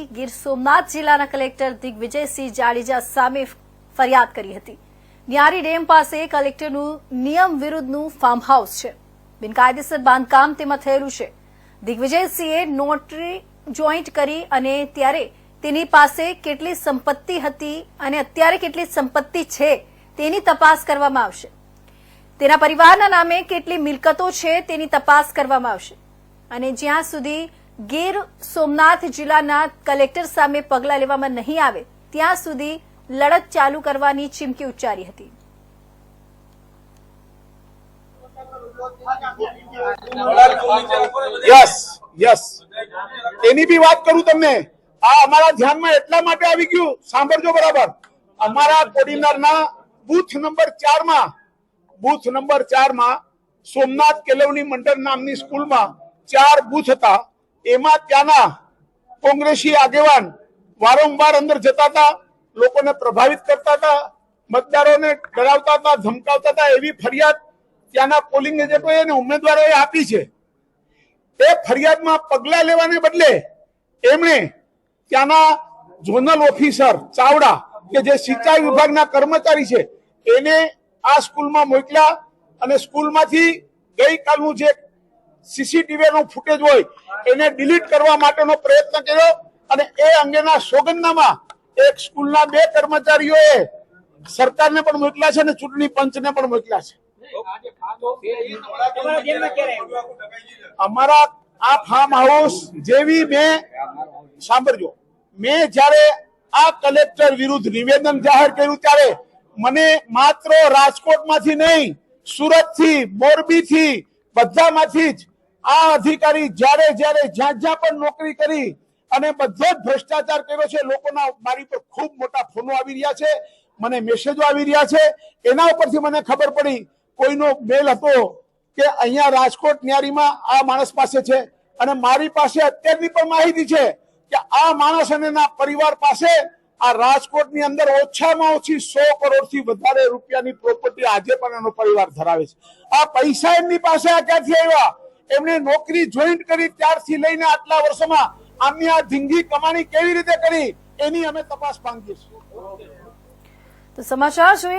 હતી। ગીર સોમનાથ જિલ્લાના કલેક્ટર દિગ્વિજયસિંહ જાડેજા સામે ફરિયાદ કરી હતી। ન્યારી ડેમ પાસે કલેક્ટરનું નિયમ વિરુદ્ધનું ફાર્મ હાઉસ છે। બિનકાયદેસર બાંધકામ તેમાં થયેલું છે। દિગ્વિજયસિંહે નોટરી જોઈન્ટ કરી અને ત્યારે તેની પાસે કેટલી સંપત્તિ હતી અને અત્યારે કેટલી સંપત્તિ છે તેની તપાસ કરવામાં આવશે। તેના પરિવારના નામે કેટલી મિલકતો છે તેની તપાસ કરવામાં આવશે અને જ્યાં સુધી ગીર સોમનાથ જિલ્લાના કલેક્ટર સામે પગલાં લેવામાં નહીં આવે ત્યાં સુધી લડત ચાલુ કરવાની ચીમકી ઉચ્ચારી હતી। યસ એની બી વાત કરું તમને। આ અમારા ધ્યાનમાં એટલા માટે આવી ગયું, સાંભળજો બરાબર। અમારા કોડીનારના બૂથ નંબર 4 માં સોમનાથ કેળવણી મંડળ નામની સ્કૂલમાં 4 બૂથ હતા। એમાં ત્યાંના કોંગ્રેસી આગેવાન વારંવાર અંદર જતા હતા, લોકોને પ્રભાવિત કરતા હતા, મતદારોને ડરાવતા હતા, ધમકાવતા હતા। એવી ફરિયાદ ત્યાંના પોલિંગ એજન્ટોએ અને ઉમેદવારોએ આપી છે। એ ફરિયાદમાં પગલાં લેવાને બદલે એમણે ત્યાંના ઝોનલ ઓફિસર ચાવડા કે જે સિંચાઈ વિભાગના કર્મચારી છે એને આ સ્કૂલમાં મોકલ્યા અને સ્કૂલમાંથી ગઈકાલનું જે સીસીટીવી નો ફૂટેજ હોય એને ડિલીટ કરવા માટેનો પ્રયત્ન કર્યો અને એ અંગેના સોગંદનામા એક સ્કૂલના 2 કર્મચારીઓએ સરકારને પણ મોકલ્યા છે અને ચૂંટણી પંચને પણ મોકલ્યા છે। અમારા આ ફાર્મ હાઉસ જેવી મેં જયારે આ કલેક્ટર વિરુદ્ધ નિવેદન જાહેર કર્યું ત્યારે મને માત્ર રાજકોટમાંથી નહીં, સુરતથી, મોરબીથી, બધામાંથી જ આ અધિકારી જ્યાં પણ નોકરી કરી અને બધે જ ભ્રષ્ટાચાર કર્યો છે, લોકોના મારી પર ખૂબ મોટા ફોનો આવી રહ્યા છે, મને મેસેજો આવી રહ્યા છે। એના ઉપરથી મને ખબર પડી કોઈનો મેલ હતો કે અહીંયા રાજકોટ ન્યારીમાં આ માણસ પાસે છે અને મારી પાસે અત્યારની પણ માહિતી છે કે આ માણસ અને એના પરિવાર પાસે આ રાજકોટની અંદર ઓછામાં ઓછી 100 કરોડથી વધારે રૂપિયાની પ્રોપર્ટી આજે પણ એનો પરિવાર ધરાવે છે। આ પૈસા એમની પાસે આ ક્યાંથી આવ્યા? એમણે નોકરી જોઈન્ટ કરી ત્યારથી લઈને આટલા વર્ષોમાં આમની આ ધીંગી કમાણી કેવી રીતે કરી એની અમે તપાસ માંગીએ છીએ। તો સમાચાર જોઈએ।